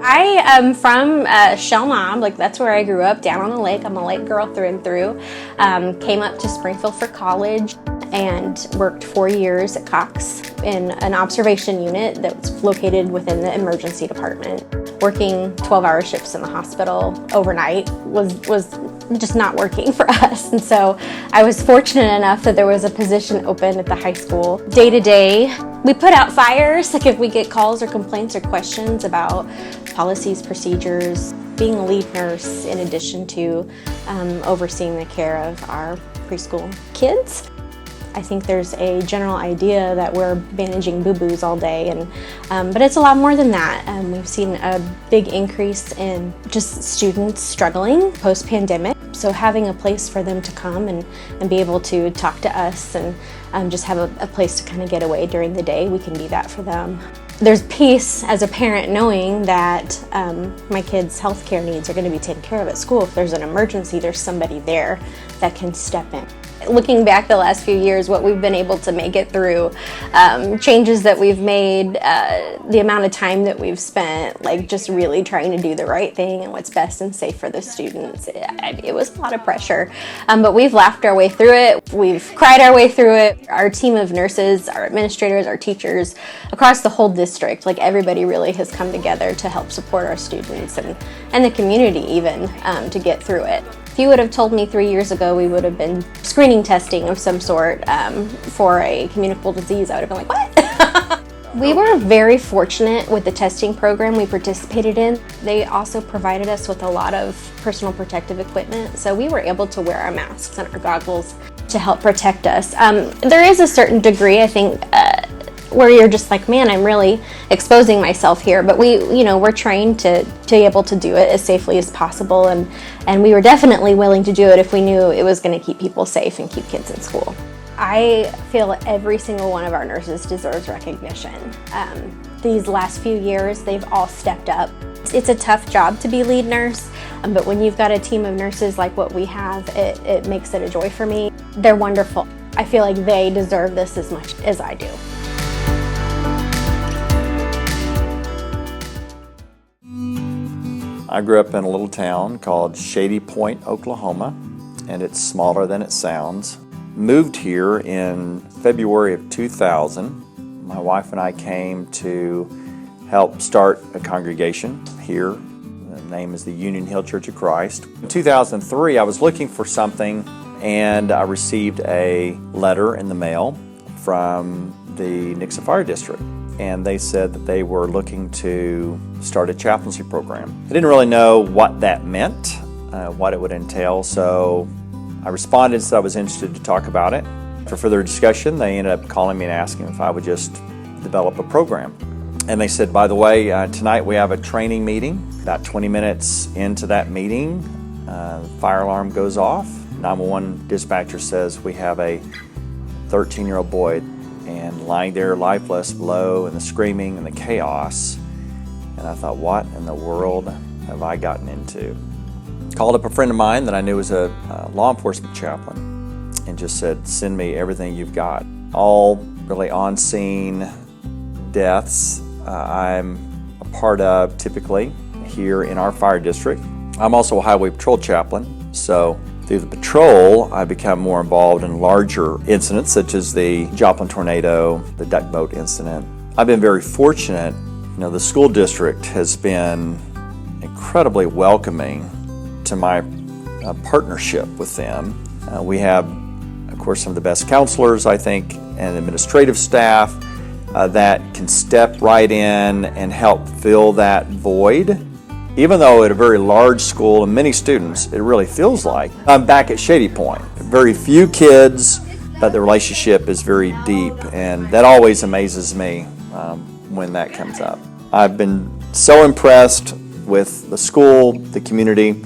I am from Shellmob, like that's where I grew up, down on the lake. I'm a lake girl through and through. Came up to Springfield for college and worked 4 years at Cox in an observation unit that's located within the emergency department. Working 12-hour shifts in the hospital overnight was just not working for us. And so I was fortunate enough that there was a position open at the high school. Day to day, we put out fires, like if we get calls or complaints or questions about policies, procedures, being a lead nurse in addition to overseeing the care of our preschool kids. I think there's a general idea that we're managing boo-boos all day, but it's a lot more than that. We've seen a big increase in just students struggling post-pandemic. So having a place for them to come and be able to talk to us and just have a place to kind of get away during the day, we can be that for them. There's peace as a parent knowing that my kids' healthcare needs are going to be taken care of at school. If there's an emergency, there's somebody there that can step in. Looking back the last few years, what we've been able to make it through, changes that we've made, the amount of time that we've spent, like just really trying to do the right thing and what's best and safe for the students. It was a lot of pressure, but we've laughed our way through it. We've cried our way through it. Our team of nurses, our administrators, our teachers, across the whole district, like everybody really has come together to help support our students and the community even to get through it. If you would have told me 3 years ago we would have been screening testing of some sort for a communicable disease, I would have been like, what? We were very fortunate with the testing program we participated in. They also provided us with a lot of personal protective equipment, so we were able to wear our masks and our goggles to help protect us. There is a certain degree, I think, where you're just like, man, I'm really exposing myself here. But we're trained to be able to do it as safely as possible, and we were definitely willing to do it if we knew it was going to keep people safe and keep kids in school. I feel every single one of our nurses deserves recognition. These last few years, they've all stepped up. It's a tough job to be lead nurse, but when you've got a team of nurses like what we have, it makes it a joy for me. They're wonderful. I feel like they deserve this as much as I do. I grew up in a little town called Shady Point, Oklahoma, and it's smaller than it sounds. Moved here in February of 2000. My wife and I came to help start a congregation here. The name is the Union Hill Church of Christ. In 2003, I was looking for something, and I received a letter in the mail from the Nixa Fire District. And they said that they were looking to start a chaplaincy program. I didn't really know what that meant, what it would entail, so I responded and said I was interested to talk about it. For further discussion, they ended up calling me and asking if I would just develop a program. And they said, by the way, tonight we have a training meeting. About 20 minutes into that meeting, fire alarm goes off. 911 dispatcher says we have a 13-year-old boy and lying there lifeless below, and the screaming and the chaos. And I thought, what in the world have I gotten into? Called up a friend of mine that I knew was a law enforcement chaplain and just said, send me everything you've got. All really on-scene deaths I'm a part of typically here in our fire district. I'm also a highway patrol chaplain, so through the patrol, I become more involved in larger incidents such as the Joplin tornado, the duck boat incident. I've been very fortunate. The school district has been incredibly welcoming to my partnership with them. We have, of course, some of the best counselors, I think, and administrative staff that can step right in and help fill that void. Even though at a very large school and many students, it really feels like I'm back at Shady Point. Very few kids, but the relationship is very deep, and that always amazes me when that comes up. I've been so impressed with the school, the community,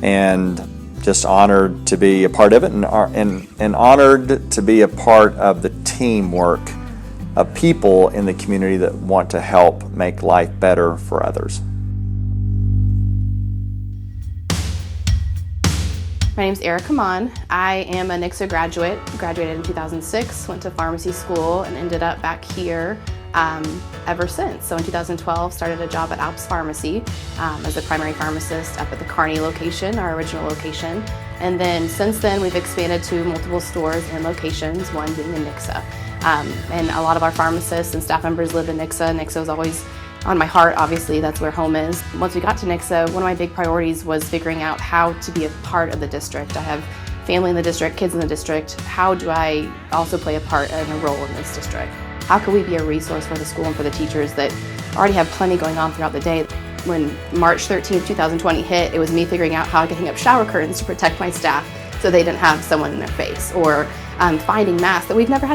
and just honored to be a part of it, and honored to be a part of the teamwork of people in the community that want to help make life better for others. My name is Erica Mahn. I am a Nixa graduate, graduated in 2006, went to pharmacy school and ended up back here ever since. So in 2012, started a job at Alps Pharmacy as a primary pharmacist up at the Kearney location, our original location. And then since then, we've expanded to multiple stores and locations, one being in Nixa. And a lot of our pharmacists and staff members live in Nixa. Nixa was always on my heart, obviously, that's where home is. Once we got to Nixa, one of my big priorities was figuring out how to be a part of the district. I have family in the district, kids in the district. How do I also play a part and a role in this district? How can we be a resource for the school and for the teachers that already have plenty going on throughout the day? When March 13th, 2020 hit, it was me figuring out how I could hang up shower curtains to protect my staff so they didn't have someone in their face, or finding masks that I've never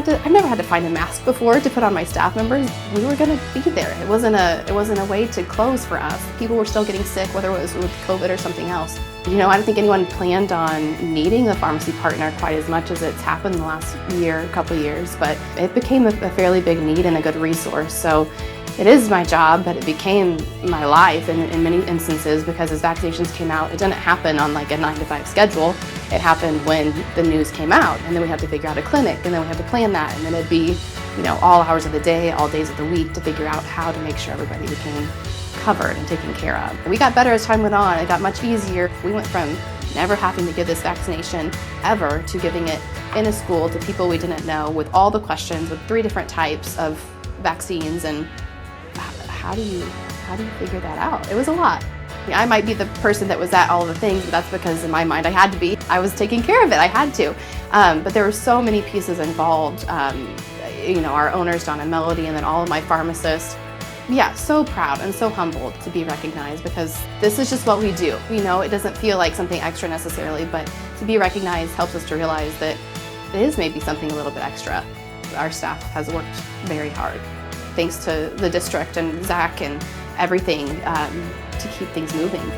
had to find a mask before to put on my staff members. We were going to be there. It wasn't a way to close for us. People were still getting sick, whether it was with COVID or something else. You know, I don't think anyone planned on needing the pharmacy partner quite as much as it's happened in the last couple years, but it became a fairly big need and a good resource. So it is my job, but it became my life in many instances, because as vaccinations came out, it didn't happen on like a 9-to-5 schedule. It happened when the news came out, and then we had to figure out a clinic, and then we had to plan that, and then it'd be, you know, all hours of the day, all days of the week to figure out how to make sure everybody became covered and taken care of. We got better as time went on. It got much easier. We went from never having to give this vaccination ever to giving it in a school to people we didn't know, with all the questions, with 3 different types of vaccines, and how do you figure that out? It was a lot. I might be the person that was at all the things, but that's because in my mind I had to be. I was taking care of it, I had to. But there were so many pieces involved. You know, our owners, Don and Melody, and then all of my pharmacists. Yeah, so proud and so humbled to be recognized, because this is just what we do. You know, it doesn't feel like something extra necessarily, but to be recognized helps us to realize that it is maybe something a little bit extra. Our staff has worked very hard, thanks to the district and Zach and everything, to keep things moving.